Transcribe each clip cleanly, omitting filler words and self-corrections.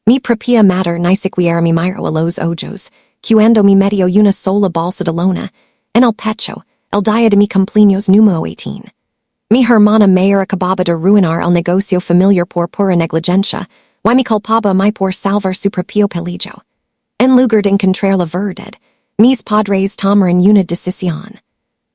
Mi propia mater nisequiera mi miro a los ojos, cuando mi medio una sola bolsa de lona, en el pecho, el dia de mi cumpleaños número 18. Mi hermana mayor acababa de ruinar el negocio familiar por pura negligencia, y mi culpaba mi por salvar su propio pelillo. En lugar de encontrar la verdad, mis padres tomaron una decisión.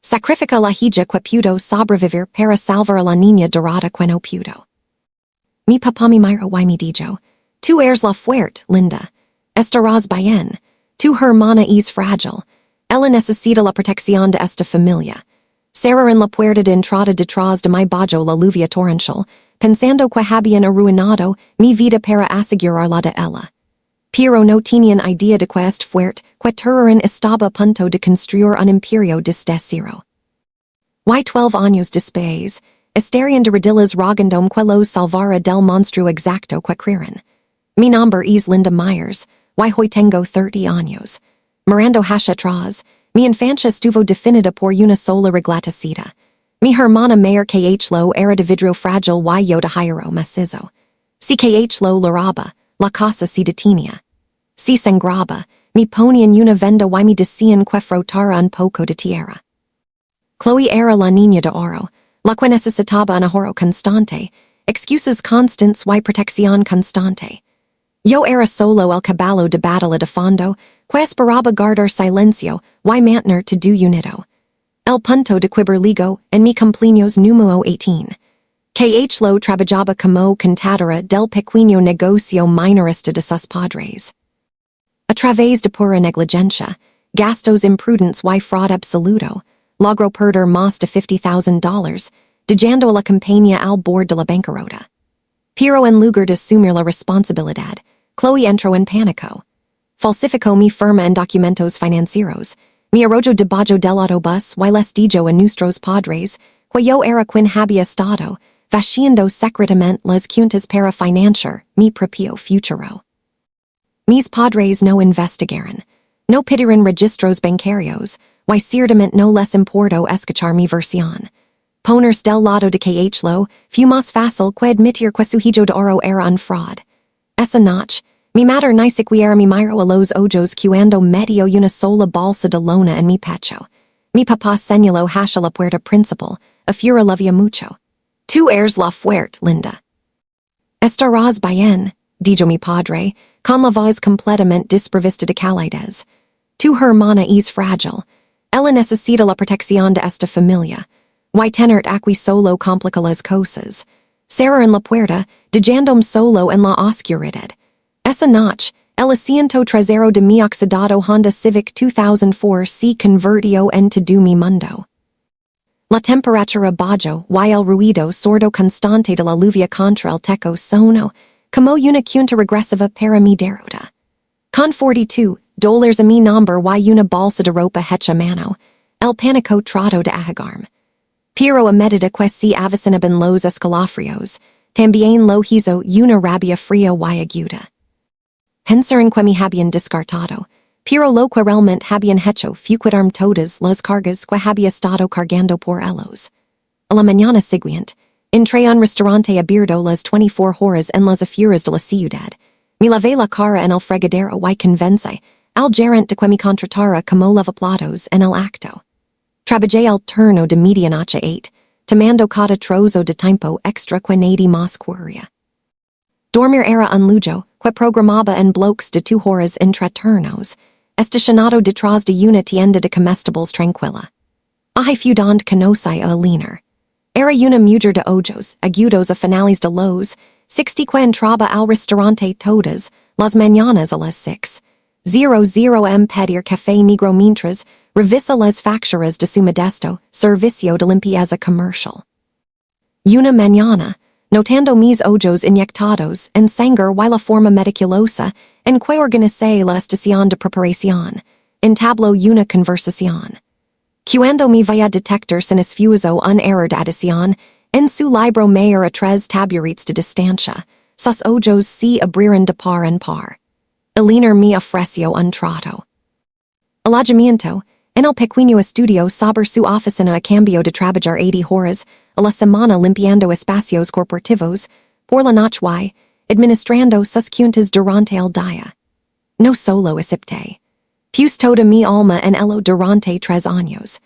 Sacrifica la hija que pudo sobrevivir para salvar a la niña dorada que no pudo. Mi papá mi miro y mi dijo, tú eres la fuerte, linda. Estarás bien. Tu hermana es frágil. Ella necesita la protección de esta familia. Cerrar en la puerta de entrada detrás de mi bajo la lluvia torrencial, pensando que habían arruinado mi vida para asegurarla de ella. Pero no tenían idea de que este fuerte que Turin estaba a punto de construir un imperio desde cero. Y 12 años después, estarían de rodillas rogando que los salvara del monstruo exacto que creeran. Mi nombre es Linda Myers, y hoy tengo 30 años. Mirando hacia atrás, mi infancia estuvo definida por una sola reglatacita. Mi hermana mayor que lo era de vidrio frágil y yo de hierro macizo. Si que lo laraba, la casa se detenía. Si sangraba, mi ponían una venda y me decían que frotara un poco de tierra. Chloe era la niña de oro, la que necesitaba un ahorro constante, excuses constants y protección constante. Yo era solo el caballo de batalla de fondo, que esperaba guardar silencio y mantener todo unido. El punto de quiberligo en mi cumpleaños número 18. Que lo trabajaba como contadora del pequeño negocio minorista de sus padres. A través de pura negligencia, gastos imprudentes y fraud absoluto, logró perder más de $50,000, dejando a la compañía al borde de la bancarrota. Pero en lugar de asumir la responsabilidad, Chloe entró en pánico. Falsificó mi firma en documentos financieros, mi arrojo debajo del autobus y les dijo a nuestros padres que yo era quien había estado, vaciando secretamente las cuentas para financiar mi propio futuro. Mis padres no investigaron, no pidieron registros bancarios, y ciertamente no les importó escuchar mi versión. Ponerse del lado de que lo fue más fácil que admitir que su hijo de oro era un fraud. Esa noche, mi madre nisequiera mi miro a los ojos cuando medio una sola bolsa de lona en mi pecho. Mi papá señaló hacia la puerta principal, afuera llovía mucho. Tú eres la fuerte, linda. Estarás bien, dijo mi padre, con la voz completamente desprovista de calidez. Tu hermana es frágil. Ella necesita la protección de esta familia. Y tenert aquí solo complica las cosas. Cerrar en la puerta, dejándome solo en la oscuridad. Esa noche, el asiento trasero de mi oxidado Honda Civic 2004 se convirtió en todo mi mundo. La temperatura bajó y el ruido sordo constante de la lluvia contra el techo sonó, como una cuenta regresiva para mi derrota. Con $42 a mi nombre y una bolsa de ropa hecha mano, el pánico trató de ahagarme. Pero a medida que se avecinaban los escalofríos, también lo hizo una rabia fría y aguda. Pensar en que me habían descartado, pero lo que realmente habían hecho fue quitarme todas las cargas que había estado cargando por ellos. A la mañana siguiente, entré a un restaurante abierto las 24 horas en las afueras de la ciudad. Me lavé la cara en el fregadero y convencí al gerente de que me contratara como lavaplatos en el acto. Trabajé al turno de medianoche 8, tomando cada trozo de tiempo extra que nadie más quería. Dormir era un lujo que programaba en bloques de 2 horas entre turnos, estacionado detrás de una tienda de comestibles tranquila. Ahifudant conocí a Aliner. Era una mujer de ojos agudos a finales de los 60 que entraba al restaurante todas las mañanas a las 6:00 pedir café negro mientras revisa las facturas de su modesto servicio de limpieza comercial. Una mañana, notando mis ojos inyectados en sangre y la forma meticulosa en que organicé la estación de preparación, entabló una conversación. Cuando me vaya a detectar sin esfuerzo un error de adición, en su libro mayor a 3 taburitas de distancia, sus ojos se abrieron de par en par. Aliner me ofreció un trato. Alojamiento, en el pequeño estudio sobre su oficina a cambio de trabajar 80 horas a la semana limpiando espacios corporativos, por la noche y, administrando sus cuentas durante el día. No solo acepté. Pus toda mi alma en ello durante 3 años.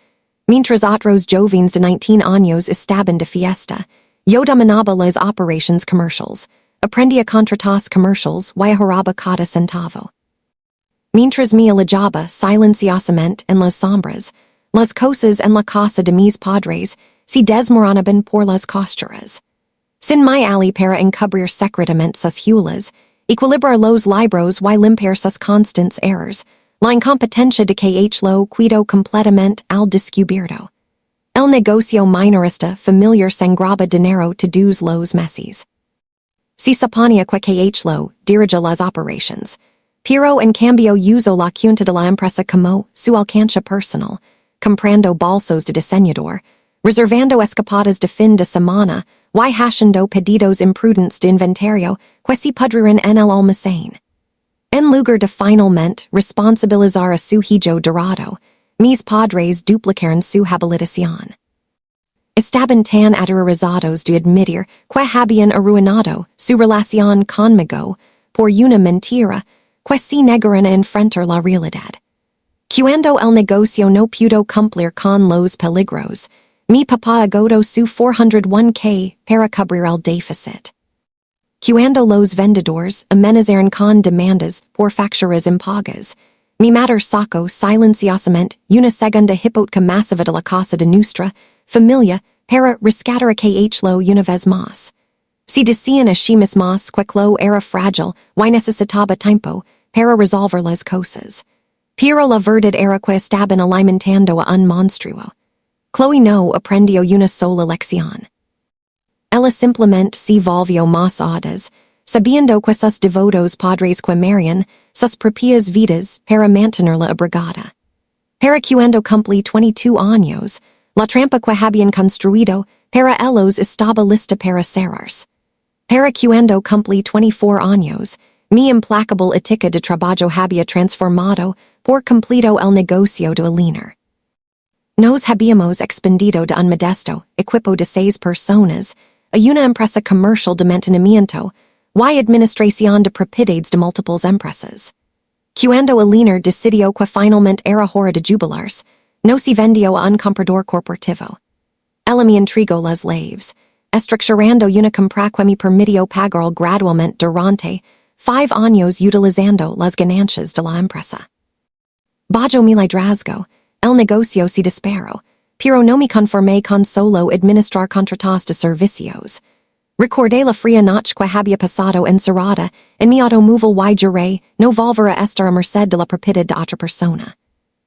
Mientras otros jóvenes de 19 años estaban de fiesta, yo dominaba las operations commercials, aprendía contratos commercials y ahorraba cada centavo. Mientras me alejaba silenciosamente en las sombras, las cosas en la casa de mis padres se desmoronaban por las costuras. Sin mi ali para encubrir secretamente sus hulas, equilibrar los libros y limpiar sus constants errors, la incompetencia de que lo cuido completamente al descubierto. El negocio minorista familiar sangraba dinero todos los meses. Se suponía que lo dirige las operations, pero en cambio usó la cuenta de la empresa como su alcance personal, comprando bolsos de diseñador, reservando escapadas de fin de semana y haciendo pedidos imprudentes de inventario que se pudriran en el almacén. En lugar de finalmente responsabilizar a su hijo dorado, mis padres duplicaron su habilitación. Estaban tan aterrorizados de admitir que habían arruinado su relación conmigo por una mentira que se negaron a enfrentar la realidad. Cuando el negocio no pudo cumplir con los peligros, mi papá agotó su 401k para cubrir el déficit. Cuando los vendedores amenazaron con demandas por facturas impagas, mi madre sacó silenciosamente una segunda hipoteca masiva de la casa de nuestra familia para rescatar a lo una vez más. Si decían a sí mismos que lo era frágil y necesitaba tiempo para resolver las cosas. Pero la verdad era que estaban alimentando a un monstruo. Chloe no aprendió una sola lección. Ella simplemente se volvió más audas, sabiendo que sus devotos padres quemarían sus propias vidas para mantenerla abrigada. Para cuando cumplí 22 años, la trampa que habían construido para ellos estaba lista para cerrarse. Para cuando cumplí 24 años, mi implacable ética de trabajo había transformado por completo el negocio de Eliner. Nos habíamos expendido de un modesto equipo de 6 personas a una empresa comercial de mantenimiento y administración de propiedades de múltiples empresas. Cuando Eliner decidió que finalmente era hora de jubilarse, no se vendió a un comprador corporativo. Ella me entregó las llaves, estructurando una compra que me permitió pagar gradualmente durante 5 años utilizando las ganancias de la empresa. Bajo mi liderazgo, el negocio se disparó, pero no me conformé con solo administrar contratos de servicios. Recordé la fría noche que había pasado encerrada en mi automóvil y juré no volver a estar a merced de la propiedad de otra persona.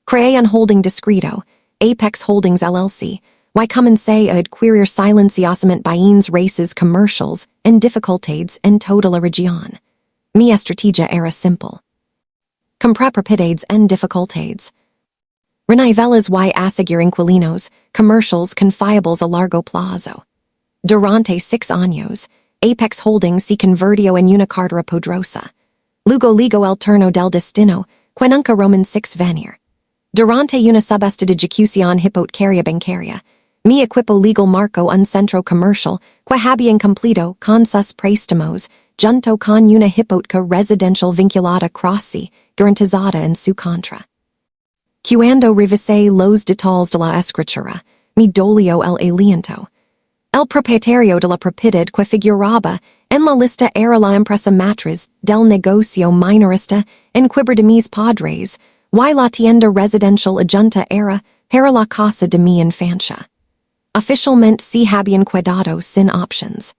Creé un holding discreto, Apex Holdings LLC, y comencé a adquirir silenciosamente bienes raíces comercials en dificultades en toda la región. Mi estrategia era simple. Comprar propiedades en dificultades. Renivelas y asegurar inquilinos, commercials confiables a largo plazo. Durante 6 años, Apex Holdings se convirtió en una cartera poderosa. Luego el turno del destino, que nunca Roman 6 venir. Durante una subasta de ejecución hipotecaria bancaria, mi equipo legal marcó un centro comercial que habían cumplido con sus préstamos junto con una hipoteca residencial vinculada cross garantizada en su contra. Cuando revisé los detalles de la escritura, me dolió el aliento. El propietario de la propiedad que figuraba en la lista era la empresa matriz del negocio minorista en quiebra de mis padres, y la tienda residencial adjunta era para la casa de mi infancia. Oficialmente se habían quedado sin options.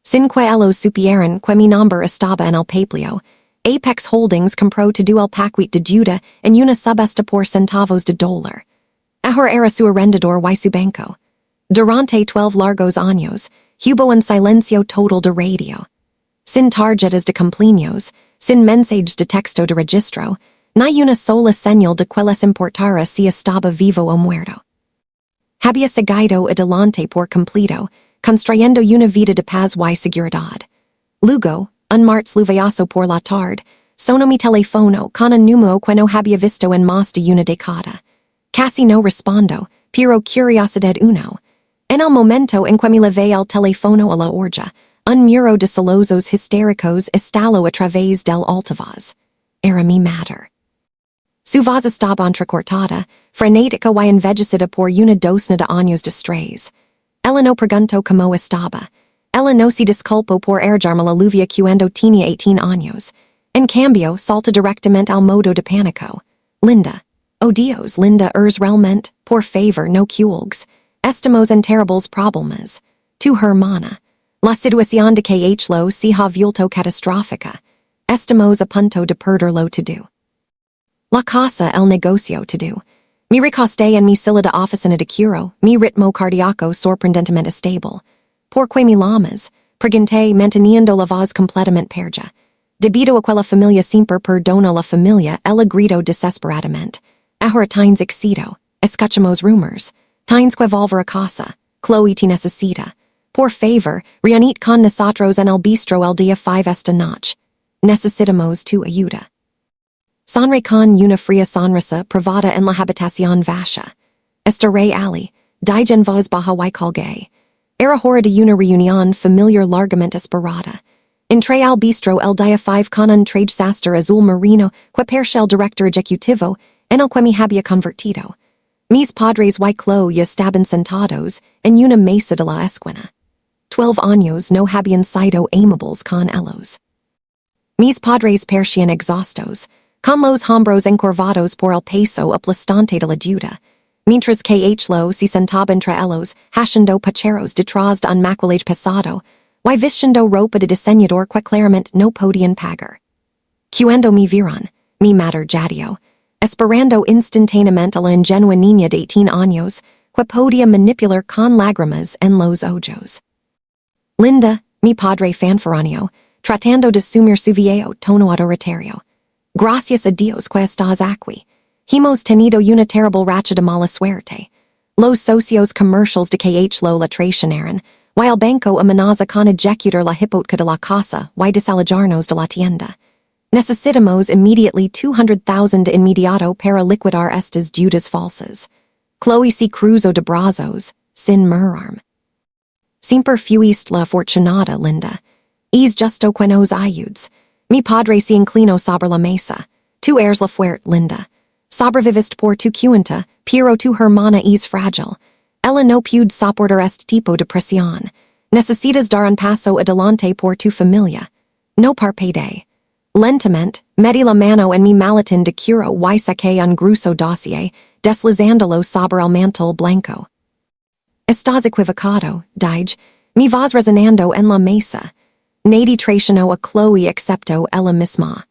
Sin que ellos supieran que mi nombre estaba en el papeleo, Apex Holdings compró todo el paquete de deuda en una subasta por centavos de dólar. Ahora era su arrendador y su banco. Durante 12 largos años, hubo un silencio total de radio. Sin tarjetas de cumpleaños, sin mensajes de texto de registro, ni una sola señal de que les importara si estaba vivo o muerto. Había seguido adelante por completo, construyendo una vida de paz y seguridad. Luego, un martes lluvioso por la tarde, sonó mi teléfono con un número que no había visto en más de una década. Casi no respondo, pero curiosidad uno. En el momento en que me levé el teléfono a la orilla, un muro de solozos hystericos estalo a través del altavoz. Era mi matter. Su voz estaba entrecortada, frenética y envejecida por una docena de años de estrés. Ella no preguntó cómo estaba. Ella no se disculpó por ergarme la lluvia cuando tenía 18 años. En cambio, salta directamente al modo de pánico. Linda. Oh Dios, Linda, realmente, por favor, no culgues. Estamos en terribles problemas. Tu hermana. La situación de que lo se ha vuelto catastrófica. Estamos a punto de perderlo todo. La casa, el negocio todo. Mi recosté en mi silla de oficina de curo, mi ritmo cardíaco sorprendentemente estable. Porque mi lamas, pregunté manteniendo la voz completamente perja. Debido a quella familia siempre perdona la familia, ella gritó desesperadamente. Ahora tienes éxito, escuchamos rumors. Tienes que volver a casa. Chloe te necesita. Por favor, reunite con nosotros en el bistro el día 5 esta noche. Necesitamos tu ayuda. Sonre con una fría sonrisa privada en la habitación vasha. Estaré ali, digen voz baja y colgué. Era hora de una reunión familiar largamente esperada. Entré al bistro el día 5 con un traje sastre azul marino que perche el director ejecutivo en el que me había convertido. Mis padres y Chloe estaban sentados en una mesa de la esquina. 12 años no habían sido amables con ellos. Mis padres parecían exhaustos, con los hombros encorvados por el peso aplastante de la deuda, mientras que lo se sentaba entre ellos, haciendo pacheros detrás de un maquillage pesado, y vistiendo ropa de diseñador que claramente no podían pagar. Cuando me vieron, mi madre jadeó, esperando instantáneamente a la ingenua niña de 18 años, que podía manipular con lágrimas en los ojos. Linda, mi padre fanfarronio, tratando de sumir su viejo tono autoritario. Gracias a Dios que estás aquí. Hemos tenido una terrible racha de mala suerte. Los socios comercials de lo la traicionaron, y el banco amenaza con ejecutar la hipoteca de la casa y desalojarnos de la tienda. Necesitamos immediately 200,000 de inmediato para liquidar estas deudas falsas. Chloe se cruzó de brazos, sin mirarme. Siempre fuiste la afortunada, Linda. Es justo que nos ayudes. Mi padre se inclinó sobre la mesa. Tu eres la fuerte, Linda. Sobreviviste por tu cuenta, pero tu hermana es frágil. Ella no puede soportar este tipo de presión. Necesitas dar un paso adelante por tu familia. No parpadee. Lentamente, metí la mano en mi maletín de curo y saqué un grueso dossier, deslizándolo sobre el mantel blanco. Estás equivocado, dije. Mi voz resonando en la mesa. Nadie traicionó a Chloe excepto ella misma.